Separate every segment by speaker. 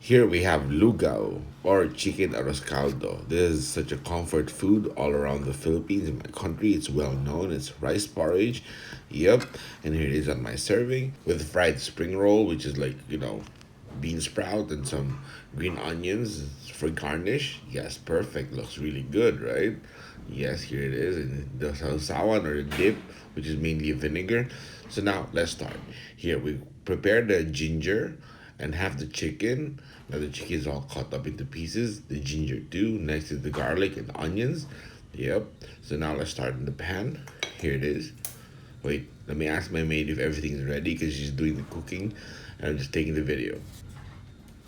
Speaker 1: Here we have Lugaw or chicken Arroz Caldo. This is such a comfort food all around the Philippines. In my country, it's well known. It's rice porridge. Yep. And here it is on my serving with fried spring roll, which is like, bean sprout and some green onions for garnish. Yes, perfect. Looks really good, right? Yes, here it is. And the sausawan or the dip, which is mainly vinegar. So now let's start. Here we prepare the ginger and have the chicken. Now the chicken is all cut up into pieces. The ginger too. Next is the garlic and onions. Yep. So now let's start in the pan. Here it is. Wait, let me ask my maid if everything's ready because she's doing the cooking and I'm just taking the video.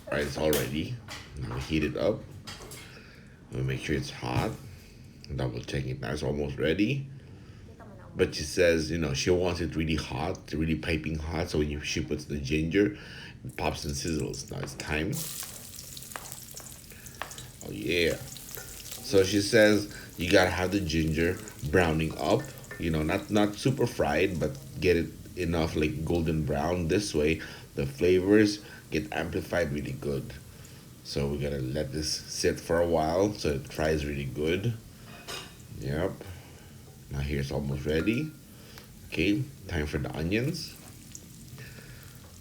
Speaker 1: Alright, it's all ready. Now heat it up. We'll make sure it's hot. Double check it. Now it's almost ready. But she says, she wants it really hot, really piping hot. So when she puts the ginger, it pops and sizzles. Now it's time. Oh yeah. So she says you gotta have the ginger browning up. Not super fried, but get it enough like golden brown. This way, the flavors get amplified really good. So we're gonna let this sit for a while so it fries really good. Yep. Now here's almost ready. Okay, time for the onions.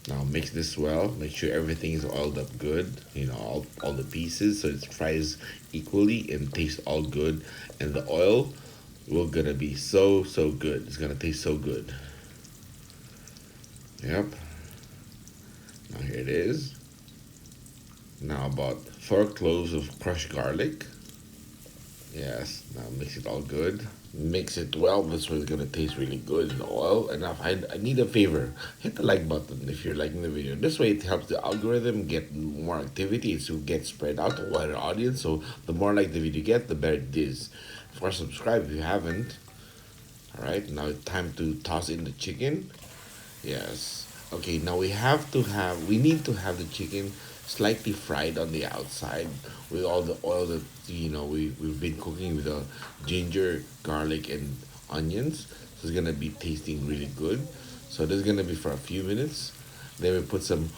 Speaker 1: Now mix this well. Make sure everything is oiled up good. All the pieces so it fries equally and tastes all good. And the oil will gonna be so good. It's gonna taste so good. Yep. Now here it is. Now about 4 cloves of crushed garlic. Yes. Now mix it all good. Mix it well. This one's gonna taste really good in the oil. And I need a favor. Hit the like button if you're liking the video. This way it helps the algorithm get more activity. It get spread out to a wider audience. So the more like the video get, the better it is. Of course, subscribe if you haven't. All right. Now it's time to toss in the chicken. Yes. Okay. Now we need to have the chicken slightly fried on the outside with all the oil that we've been cooking with the ginger, garlic, and onions. So it's gonna be tasting really good. So this is gonna be for a few minutes. Then we put some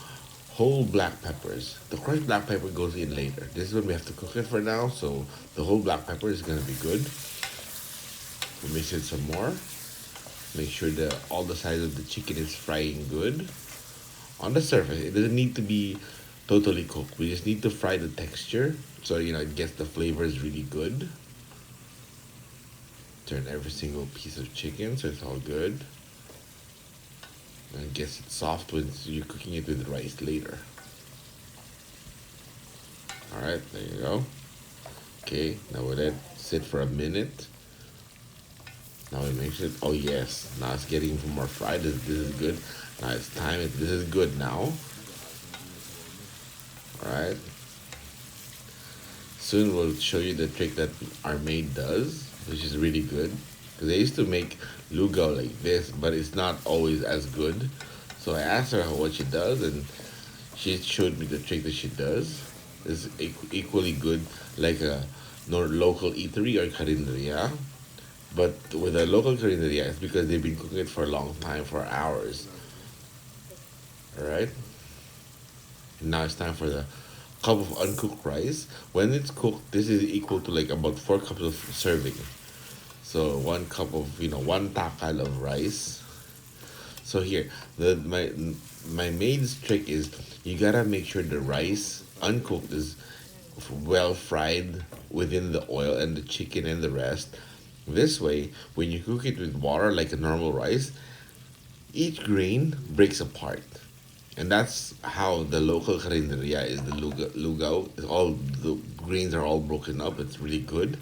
Speaker 1: whole black peppers. The crushed black pepper goes in later. This is when we have to cook it for now. So the whole black pepper is gonna be good. We mix it some more. Make sure that all the sides of the chicken is frying good. On the surface, it doesn't need to be totally cooked. We just need to fry the texture so it gets the flavors really good. Turn every single piece of chicken so it's all good. And it gets it soft when you're cooking it with rice later. Alright, there you go. Okay, now we let it sit for a minute. Now we make sure. Oh yes, now it's getting more fried. This is good. Now it's time. This is good now. All right. Soon we'll show you the trick that our maid does, which is really good. Because they used to make lugaw like this, but it's not always as good. So I asked her what she does, and she showed me the trick that she does. It's equally good like a local eatery or carinderia. But with a local carinderia, it's because they've been cooking it for a long time, for hours. All right. And now it's time for the cup of uncooked rice. When it's cooked, this is equal to like about 4 cups of serving. So 1 cup of one takal of rice. So here, my maid's trick is you gotta make sure the rice uncooked is well fried within the oil and the chicken and the rest. This way, when you cook it with water like a normal rice, each grain breaks apart. And that's how the local carinderia is the lugaw. It's all the grains are all broken up. It's really good.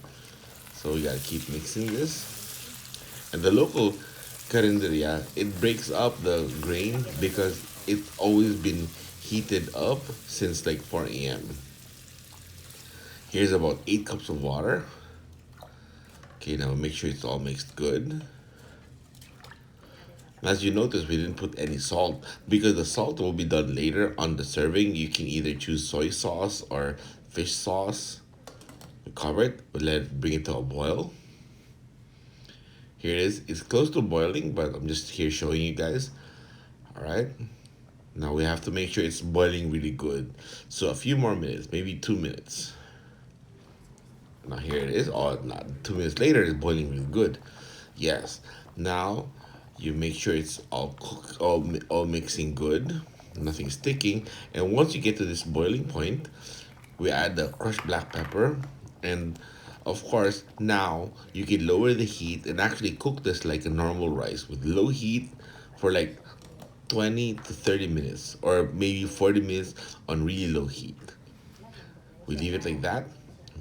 Speaker 1: So we gotta keep mixing this. And the local carinderia, it breaks up the grain because it's always been heated up since like 4 a.m. Here's about 8 cups of water. Okay, now make sure it's all mixed good. As you notice, we didn't put any salt because the salt will be done later on the serving. You can either choose soy sauce or fish sauce. We cover it, we let it bring it to a boil. Here it is. It's close to boiling, but I'm just here showing you guys. All right. Now we have to make sure it's boiling really good. So a few more minutes, maybe 2 minutes. Now here it is. Oh, not 2 minutes later, it's boiling really good. Yes. Now you make sure it's all cooked, all mixing good, nothing sticking. And once you get to this boiling point, we add the crushed black pepper, and of course now you can lower the heat and actually cook this like a normal rice with low heat for like 20 to 30 minutes or maybe 40 minutes on really low heat. We leave it like that.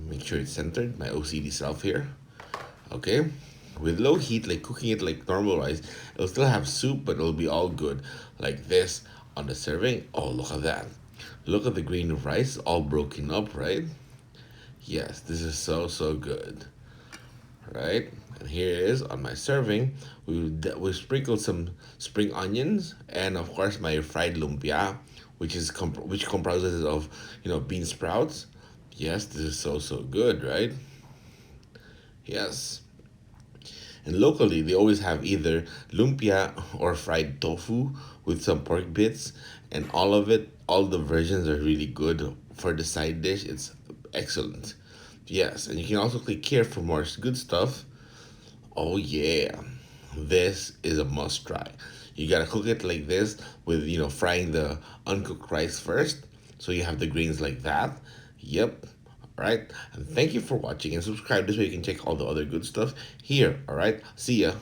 Speaker 1: Make sure it's centered. My OCD self here. Okay. With low heat, like cooking it like normal rice, it'll still have soup, but it'll be all good. Like this on the serving. Oh, look at that. Look at the grain of rice all broken up, right? Yes, this is so, so good. Right? And here it is on my serving. We sprinkled some spring onions and of course my fried lumpia, which comprises of bean sprouts. Yes, this is so, so good, right? Yes. And locally, they always have either lumpia or fried tofu with some pork bits, and all the versions are really good. For the side dish, it's excellent. Yes, and you can also click here for more good stuff. Oh yeah, this is a must try. You gotta cook it like this with frying the uncooked rice first, so you have the grains like that. Yep. All right. And thank you for watching and subscribe. This way you can check all the other good stuff here. All right. See ya.